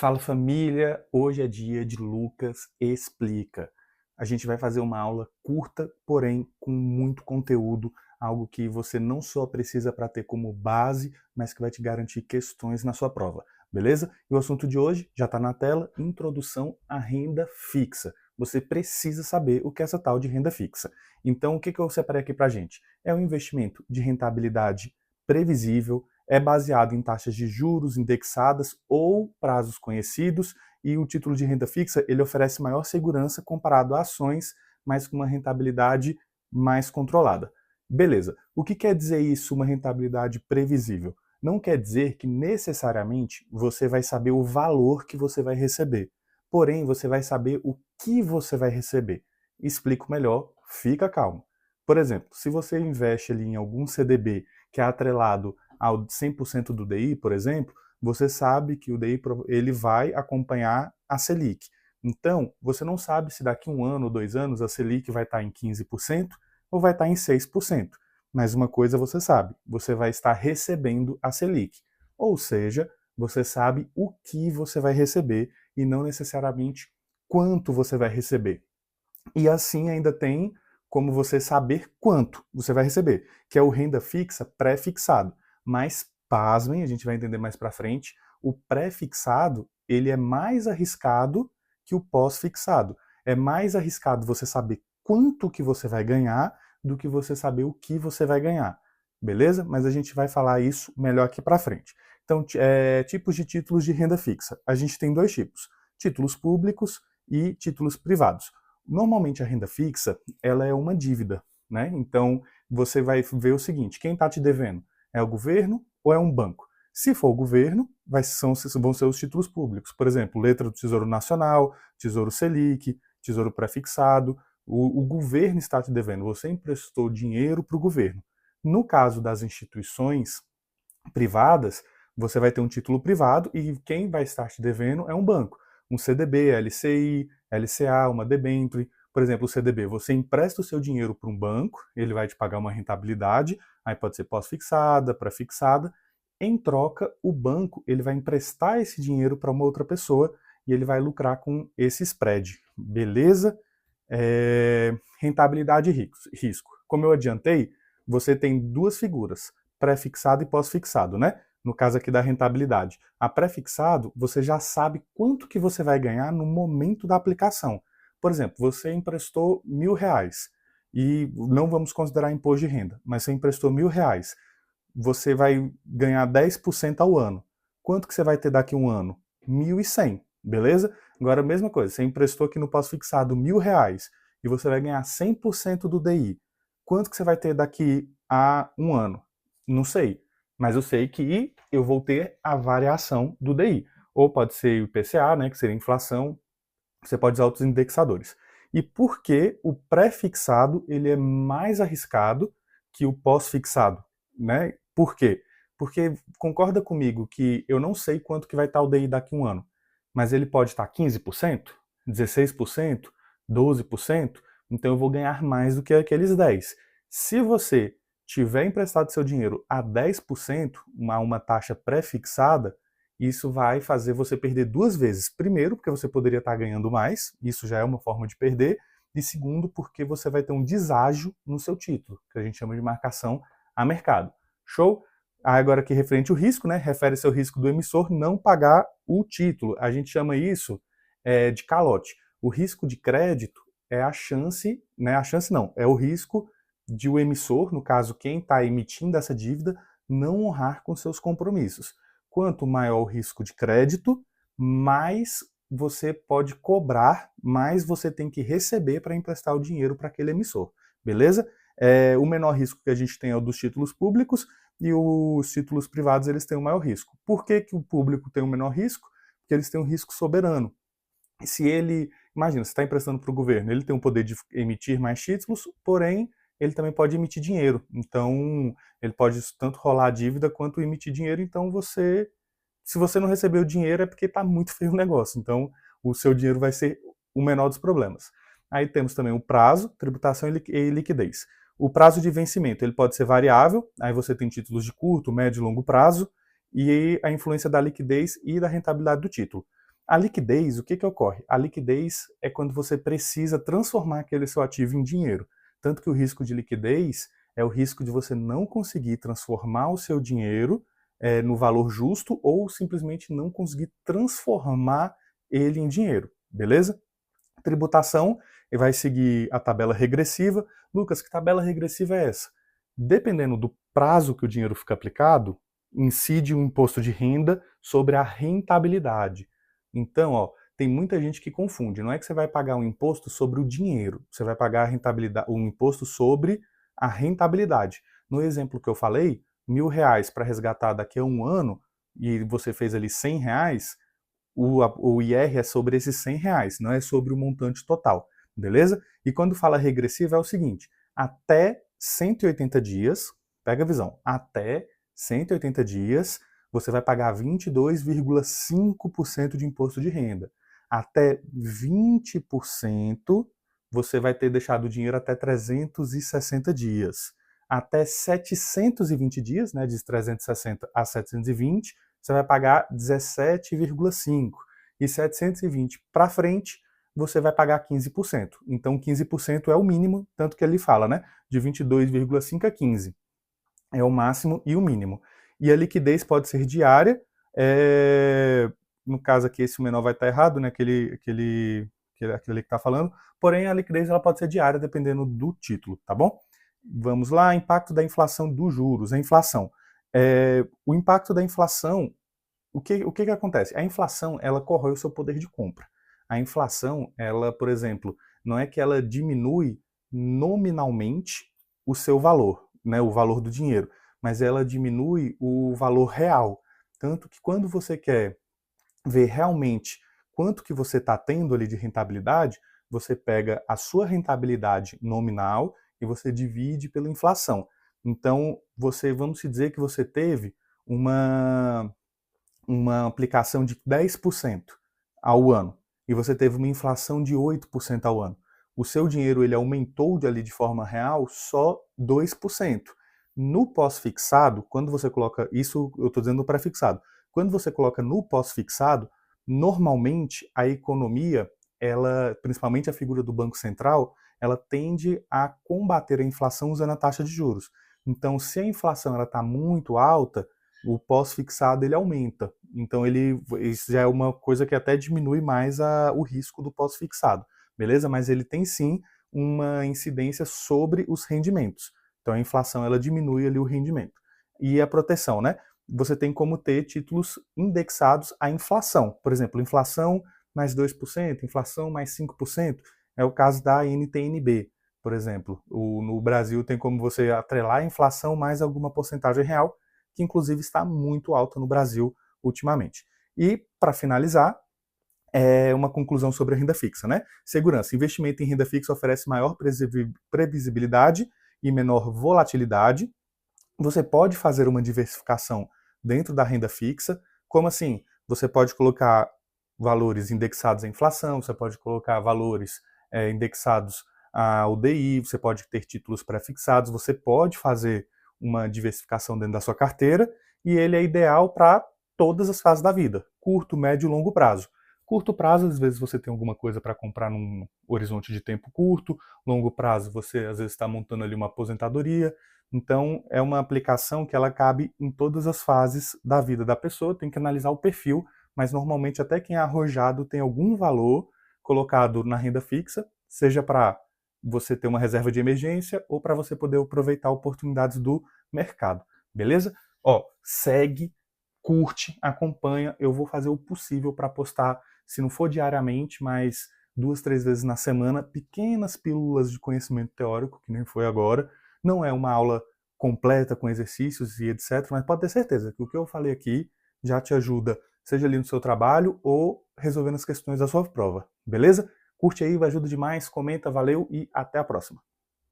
Fala família, hoje é dia de Lucas Explica. A gente vai fazer uma aula curta, porém com muito conteúdo, algo que você não só precisa para ter como base, mas que vai te garantir questões na sua prova, beleza? E o assunto de hoje já está na tela, introdução à renda fixa. Você precisa saber o que é essa tal de renda fixa. Então, o que eu separei aqui para a gente? É um investimento de rentabilidade previsível, é baseado em taxas de juros indexadas ou prazos conhecidos, e o título de renda fixa ele oferece maior segurança comparado a ações, mas com uma rentabilidade mais controlada. Beleza. O que quer dizer isso, uma rentabilidade previsível? Não quer dizer que necessariamente você vai saber o valor que você vai receber. Porém, você vai saber o que você vai receber. Explico melhor, fica calmo. Por exemplo, se você investe ali em algum CDB que é atrelado ao 100% do DI, por exemplo, você sabe que o DI ele vai acompanhar a Selic. Então, você não sabe se daqui 1 ano ou 2 anos a Selic vai estar em 15% ou vai estar em 6%. Mas uma coisa você sabe, você vai estar recebendo a Selic. Ou seja, você sabe o que você vai receber e não necessariamente quanto você vai receber. E assim ainda tem como você saber quanto você vai receber, que é o renda fixa pré-fixado. Mas, pasmem, a gente vai entender mais para frente, o pré-fixado ele é mais arriscado que o pós-fixado. É mais arriscado você saber quanto que você vai ganhar do que você saber o que você vai ganhar. Beleza? Mas a gente vai falar isso melhor aqui para frente. Então, tipos de títulos de renda fixa. A gente tem dois tipos: títulos públicos e títulos privados. Normalmente a renda fixa, ela é uma dívida, né? Então, você vai ver o seguinte, quem está te devendo? É o governo ou é um banco? Se for o governo, vão ser os títulos públicos. Por exemplo, letra do Tesouro Nacional, Tesouro Selic, Tesouro Prefixado. O governo está te devendo, você emprestou dinheiro para o governo. No caso das instituições privadas, você vai ter um título privado e quem vai estar te devendo é um banco. Um CDB, LCI, LCA, uma debênture. Por exemplo, o CDB, você empresta o seu dinheiro para um banco, ele vai te pagar uma rentabilidade, aí pode ser pós-fixada, pré-fixada. Em troca, o banco ele vai emprestar esse dinheiro para uma outra pessoa e ele vai lucrar com esse spread. Beleza? Rentabilidade e risco. Como eu adiantei, você tem duas figuras, pré-fixado e pós-fixado, né? No caso aqui da rentabilidade. A pré-fixado, você já sabe quanto que você vai ganhar no momento da aplicação. Por exemplo, você emprestou R$ 1.000 e não vamos considerar imposto de renda, mas você emprestou R$ 1.000. Você vai ganhar 10% ao ano. Quanto que você vai ter daqui a um ano? 1.100, beleza? Agora a mesma coisa, você emprestou aqui no pós-fixado R$ 1.000 e você vai ganhar 100% do DI. Quanto que você vai ter daqui a um ano? Não sei, mas eu sei que eu vou ter a variação do DI. Ou pode ser o IPCA, né, que seria a inflação, você pode usar outros indexadores. E por que o pré-fixado ele é mais arriscado que o pós-fixado? Né? Por quê? Porque concorda comigo que eu não sei quanto que vai estar o DI daqui a um ano, mas ele pode estar 15%, 16%, 12%, então eu vou ganhar mais do que aqueles 10%. Se você tiver emprestado seu dinheiro a 10%, uma taxa pré-fixada, isso vai fazer você perder duas vezes. Primeiro, porque você poderia estar ganhando mais, isso já é uma forma de perder, e segundo, porque você vai ter um deságio no seu título, que a gente chama de marcação a mercado. Show? Agora aqui referente ao risco, né? Refere-se ao risco do emissor não pagar o título. A gente chama isso de calote. O risco de crédito é a chance, né? A chance não, é o risco de o emissor, no caso quem está emitindo essa dívida, não honrar com seus compromissos. Quanto maior o risco de crédito, mais você pode cobrar, mais você tem que receber para emprestar o dinheiro para aquele emissor. Beleza? O menor risco que a gente tem é o dos títulos públicos e os títulos privados eles têm o maior risco. Por que o público tem o menor risco? Porque eles têm um risco soberano. Se ele, imagina, você está emprestando para o governo, ele tem o poder de emitir mais títulos, porém ele também pode emitir dinheiro. Então, ele pode tanto rolar a dívida quanto emitir dinheiro. Então, se você não receber o dinheiro é porque está muito feio o negócio. Então, o seu dinheiro vai ser o menor dos problemas. Aí temos também o prazo, tributação e liquidez. O prazo de vencimento ele pode ser variável, aí você tem títulos de curto, médio e longo prazo, e a influência da liquidez e da rentabilidade do título. A liquidez, o que que ocorre? A liquidez é quando você precisa transformar aquele seu ativo em dinheiro. Tanto que o risco de liquidez é o risco de você não conseguir transformar o seu dinheiro no valor justo ou simplesmente não conseguir transformar ele em dinheiro, beleza? Tributação, e vai seguir a tabela regressiva. Lucas, que tabela regressiva é essa? Dependendo do prazo que o dinheiro fica aplicado, incide um imposto de renda sobre a rentabilidade. Então, ó, tem muita gente que confunde. Não é que você vai pagar um imposto sobre o dinheiro, você vai pagar a rentabilidade, um imposto sobre a rentabilidade. No exemplo que eu falei, R$ 1.000 para resgatar daqui a um ano, e você fez ali R$ 100, o IR é sobre esses R$ 100, não é sobre o montante total, beleza? E quando fala regressivo é o seguinte, até 180 dias, pega a visão, até 180 dias você vai pagar 22,5% de imposto de renda. Até 20% você vai ter deixado o dinheiro até 360 dias. Até 720 dias, né, de 360 a 720, você vai pagar 17,5%. E 720 para frente, você vai pagar 15%. Então, 15% é o mínimo, tanto que ele fala, né? De 22,5 a 15. É o máximo e o mínimo. E a liquidez pode ser diária. No caso aqui, esse menor vai estar errado, né? Aquele que está falando. Porém, a liquidez ela pode ser diária, dependendo do título, tá bom? Vamos lá, impacto da inflação dos juros. A inflação. O impacto da inflação, o que acontece? A inflação, ela corrói o seu poder de compra. A inflação, ela, por exemplo, não é que ela diminui nominalmente o seu valor, né, o valor do dinheiro, mas ela diminui o valor real. Tanto que quando você quer ver realmente quanto que você está tendo ali de rentabilidade, você pega a sua rentabilidade nominal e você divide pela inflação. Então, vamos dizer que você teve uma aplicação de 10% ao ano e você teve uma inflação de 8% ao ano. O seu dinheiro ele aumentou ali de forma real só 2%. No pós-fixado, quando você coloca, isso eu estou dizendo pré-fixado, quando você coloca no pós-fixado, normalmente a economia, ela, principalmente a figura do Banco Central, ela tende a combater a inflação usando a taxa de juros. Então, se a inflação está muito alta, o pós-fixado ele aumenta. Então isso já é uma coisa que até diminui mais o risco do pós-fixado, beleza? Mas ele tem sim uma incidência sobre os rendimentos. Então a inflação ela diminui ali o rendimento. E a proteção, né? Você tem como ter títulos indexados à inflação. Por exemplo, inflação mais 2%, inflação mais 5%. É o caso da NTNB, por exemplo. No Brasil tem como você atrelar a inflação mais alguma porcentagem real, que inclusive está muito alta no Brasil ultimamente. E, para finalizar, uma conclusão sobre a renda fixa, né? Segurança. Investimento em renda fixa oferece maior previsibilidade e menor volatilidade. Você pode fazer uma diversificação dentro da renda fixa. Como assim? Você pode colocar valores indexados à inflação, você pode colocar valores indexados ao DI, você pode ter títulos pré-fixados, você pode fazer uma diversificação dentro da sua carteira e ele é ideal para todas as fases da vida, curto, médio e longo prazo. Curto prazo, às vezes você tem alguma coisa para comprar num horizonte de tempo curto, longo prazo você às vezes está montando ali uma aposentadoria, então é uma aplicação que ela cabe em todas as fases da vida da pessoa, tem que analisar o perfil, mas normalmente até quem é arrojado tem algum valor colocado na renda fixa, seja para você ter uma reserva de emergência ou para você poder aproveitar oportunidades do mercado, beleza? Ó, segue, curte, acompanha, eu vou fazer o possível para postar, se não for diariamente, mas 2, 3 vezes na semana, pequenas pílulas de conhecimento teórico, que nem foi agora. Não é uma aula completa com exercícios e etc, mas pode ter certeza que o que eu falei aqui já te ajuda, seja ali no seu trabalho ou resolvendo as questões da sua prova, beleza? Curte aí, vai ajudar demais, comenta, valeu e até a próxima.